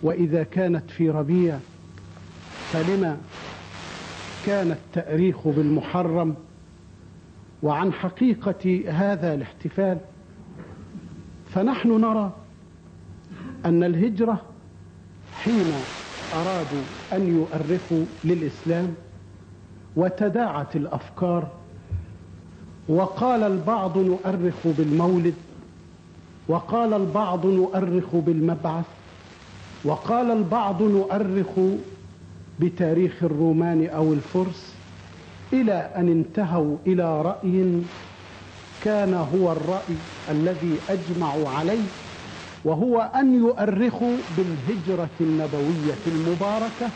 وإذا كانت في ربيع فلما كان التأريخ بالمحرم؟ وعن حقيقة هذا الاحتفال فنحن نرى أن الهجرة حين أرادوا أن يؤرخوا للإسلام وتداعت الأفكار، وقال البعض نؤرخ بالمولد، وقال البعض نؤرخ بالمبعث، وقال البعض نؤرخ بتاريخ الرومان أو الفرس، إلى أن انتهوا إلى رأي كان هو الرأي الذي أجمعوا عليه، وهو أن يؤرخوا بالهجرة النبوية المباركة،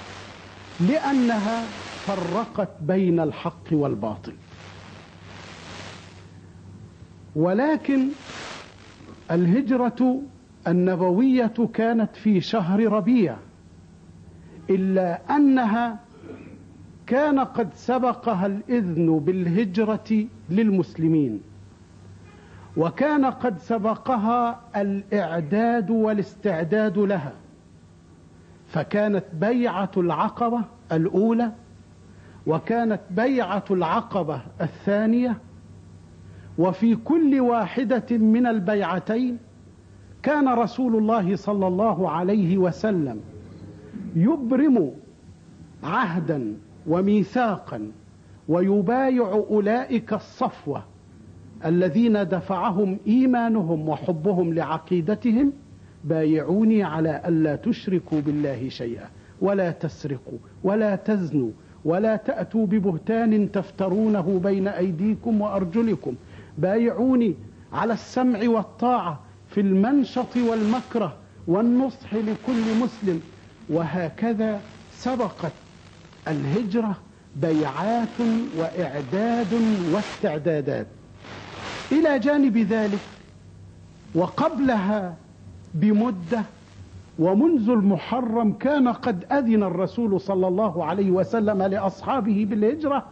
لأنها فرقت بين الحق والباطل. ولكن الهجرة النبوية كانت في شهر ربيع، إلا أنها كان قد سبقها الإذن بالهجرة للمسلمين، وكان قد سبقها الإعداد والاستعداد لها، فكانت بيعة العقبة الأولى، وكانت بيعة العقبة الثانية، وفي كل واحدة من البيعتين كان رسول الله صلى الله عليه وسلم يبرم عهدا وميثاقا ويبايع أولئك الصفوة الذين دفعهم إيمانهم وحبهم لعقيدتهم: بايعوني على ألا تشركوا بالله شيئا، ولا تسرقوا، ولا تزنوا، ولا تأتوا ببهتان تفترونه بين أيديكم وأرجلكم، بايعوني على السمع والطاعة في المنشط والمكره والنصح لكل مسلم. وهكذا سبقت الهجرة بيعات وإعداد واستعدادات. إلى جانب ذلك وقبلها بمدة ومنذ المحرم كان قد أذن الرسول صلى الله عليه وسلم لأصحابه بالهجرة،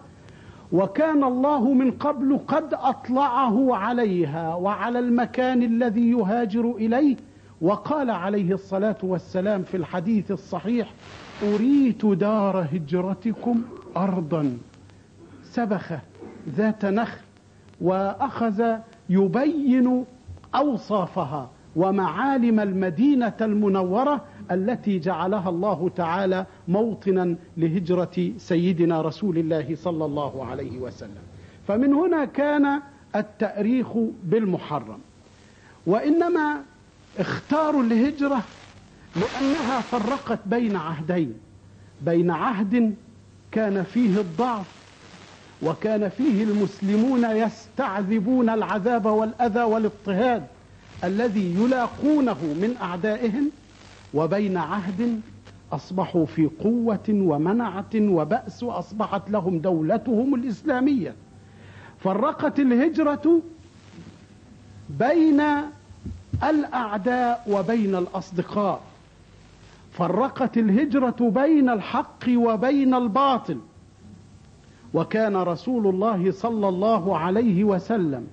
وكان الله من قبل قد أطلعه عليها وعلى المكان الذي يهاجر إليه، وقال عليه الصلاة والسلام في الحديث الصحيح: أريت دار هجرتكم أرضا سبخة ذات نخل، وأخذ يبين أوصافها ومعالم المدينة المنورة التي جعلها الله تعالى موطنا لهجرة سيدنا رسول الله صلى الله عليه وسلم. فمن هنا كان التأريخ بالمحرم. وإنما اختاروا الهجرة لأنها فرقت بين عهدين: بين عهد كان فيه الضعف وكان فيه المسلمون يستعذبون العذاب والأذى والاضطهاد الذي يلاقونه من أعدائهم، وبين عهد أصبحوا في قوة ومنعة وبأس وأصبحت لهم دولتهم الإسلامية. فرقت الهجرة بين الأعداء وبين الأصدقاء، فرقت الهجرة بين الحق وبين الباطل. وكان رسول الله صلى الله عليه وسلم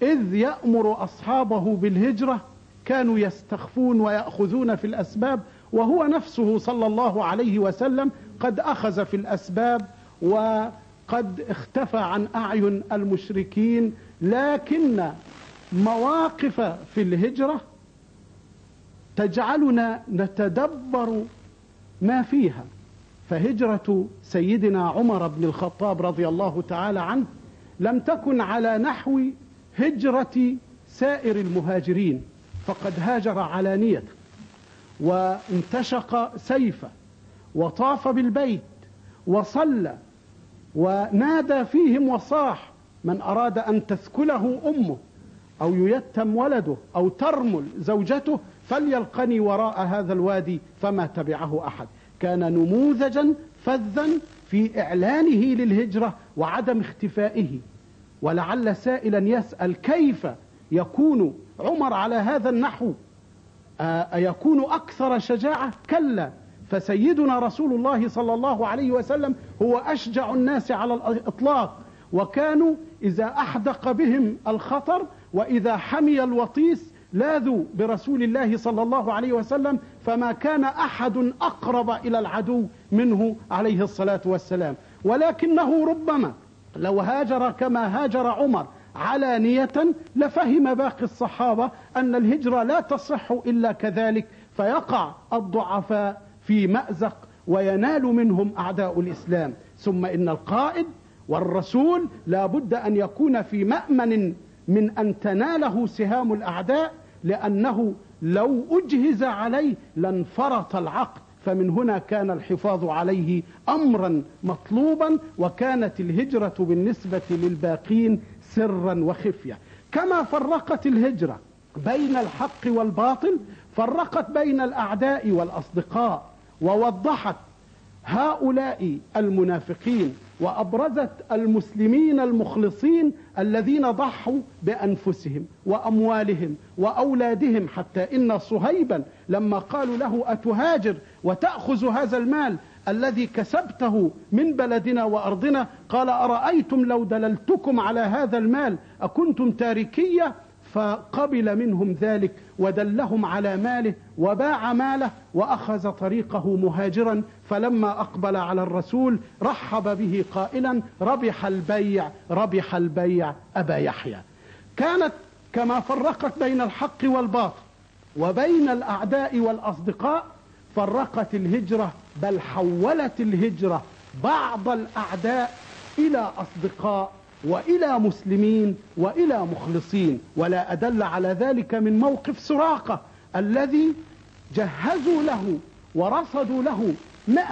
إذ يأمر أصحابه بالهجرة كانوا يستخفون ويأخذون في الأسباب، وهو نفسه صلى الله عليه وسلم قد أخذ في الأسباب وقد اختفى عن أعين المشركين. لكن مواقف في الهجرة تجعلنا نتدبر ما فيها. فهجرة سيدنا عمر بن الخطاب رضي الله تعالى عنه لم تكن على نحو هجرة سائر المهاجرين، فقد هاجر علانية وانتشق سيفه وطاف بالبيت وصلى ونادى فيهم وصاح: من أراد أن تثكله أمه أو ييتم ولده أو ترمل زوجته فليلقني وراء هذا الوادي. فما تبعه أحد. كان نموذجا فذا في إعلانه للهجرة وعدم اختفائه. ولعل سائلا يسأل: كيف يكون عمر على هذا النحو؟ أيكون أكثر شجاعة؟ كلا، فسيدنا رسول الله صلى الله عليه وسلم هو أشجع الناس على الإطلاق، وكانوا إذا أحدق بهم الخطر وإذا حمي الوطيس لاذوا برسول الله صلى الله عليه وسلم، فما كان أحد أقرب إلى العدو منه عليه الصلاة والسلام. ولكنه ربما لو هاجر كما هاجر عمر علانية لفهم باقي الصحابة أن الهجرة لا تصح إلا كذلك، فيقع الضعفاء في مأزق وينال منهم أعداء الإسلام. ثم إن القائد والرسول لا بد أن يكون في مأمن من أن تناله سهام الأعداء، لأنه لو أجهز عليه لانفرط العقد. فمن هنا كان الحفاظ عليه أمرا مطلوبا، وكانت الهجرة بالنسبة للباقين سرا وخفية. كما فرقت الهجرة بين الحق والباطل، فرقت بين الأعداء والأصدقاء، ووضحت هؤلاء المنافقين، وأبرزت المسلمين المخلصين الذين ضحوا بأنفسهم وأموالهم وأولادهم، حتى إن صهيبا لما قالوا له أتهاجر وتأخذ هذا المال الذي كسبته من بلدنا وأرضنا، قال أرأيتم لو دللتكم على هذا المال أكنتم تاركية؟ فقبل منهم ذلك ودلهم على ماله وباع ماله وأخذ طريقه مهاجرا. فلما أقبل على الرسول رحب به قائلا ربح البيع ربح البيع أبا يحيى. كانت كما فرقت بين الحق والباطل وبين الأعداء والأصدقاء، فرقت الهجرة، بل حولت الهجرة بعض الأعداء إلى أصدقاء وإلى مسلمين وإلى مخلصين. ولا أدل على ذلك من موقف سراقة الذي جهزوا له ورصدوا له 100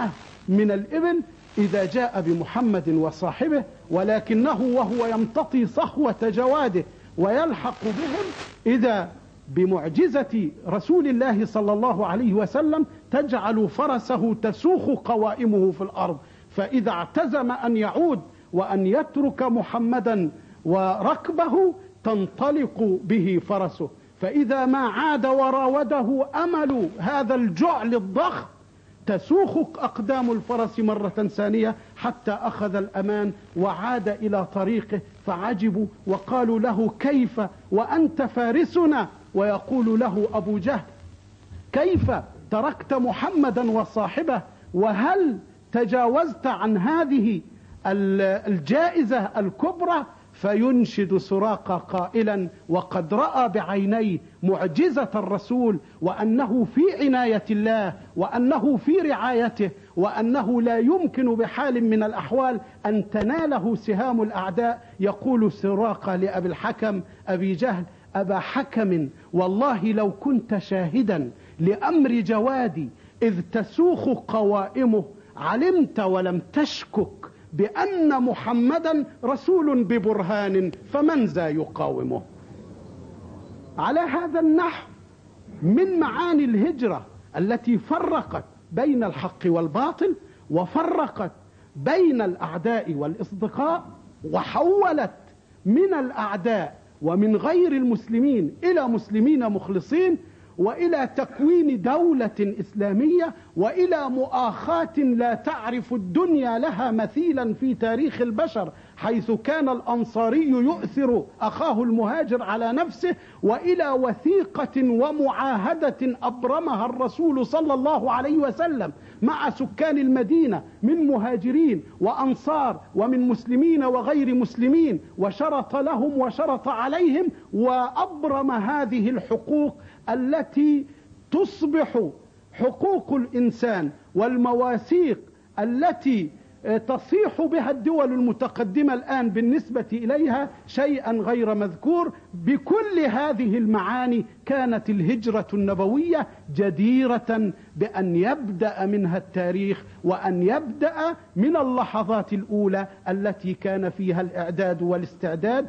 من الإبل إذا جاء بمحمد وصاحبه، ولكنه وهو يمتطي صهوة جواده ويلحق بهم إذا بمعجزة رسول الله صلى الله عليه وسلم تجعل فرسه تسوخ قوائمه في الأرض، فإذا اعتزم أن يعود وأن يترك محمدا وركبه تنطلق به فرسه، فإذا ما عاد وراوده أمل هذا الجعل الضخم تسوخ أقدام الفرس مرة ثانية حتى أخذ الأمان وعاد إلى طريقه. فعجبوا وقالوا له كيف وأنت فارسنا؟ ويقول له أبو جهل كيف تركت محمدا وصاحبه؟ وهل تجاوزت عن هذه الجائزة الكبرى؟ فينشد سراقة قائلا وقد رأى بعينيه معجزة الرسول، وأنه في عناية الله، وأنه في رعايته، وأنه لا يمكن بحال من الأحوال أن تناله سهام الأعداء. يقول سراقة لأبي الحكم أبي جهل أبا حكم والله لو كنت شاهدا لأمر جوادي إذ تسوخ قوائمه علمت ولم تشكك بأن محمدا رسول ببرهان فمن ذا يقاومه. على هذا النحو من معاني الهجرة التي فرقت بين الحق والباطل، وفرقت بين الأعداء والأصدقاء، وحولت من الأعداء ومن غير المسلمين إلى مسلمين مخلصين، وإلى تكوين دولة إسلامية، وإلى مؤاخاة لا تعرف الدنيا لها مثيلا في تاريخ البشر، حيث كان الأنصاري يؤثر أخاه المهاجر على نفسه، وإلى وثيقة ومعاهدة أبرمها الرسول صلى الله عليه وسلم مع سكان المدينة من مهاجرين وأنصار ومن مسلمين وغير مسلمين، وشرط لهم وشرط عليهم، وأبرم هذه الحقوق التي تصبح حقوق الإنسان والمواثيق التي تصيح بها الدول المتقدمة الآن بالنسبة إليها شيئا غير مذكور. بكل هذه المعاني كانت الهجرة النبوية جديرة بأن يبدأ منها التاريخ، وأن يبدأ من اللحظات الأولى التي كان فيها الإعداد والاستعداد.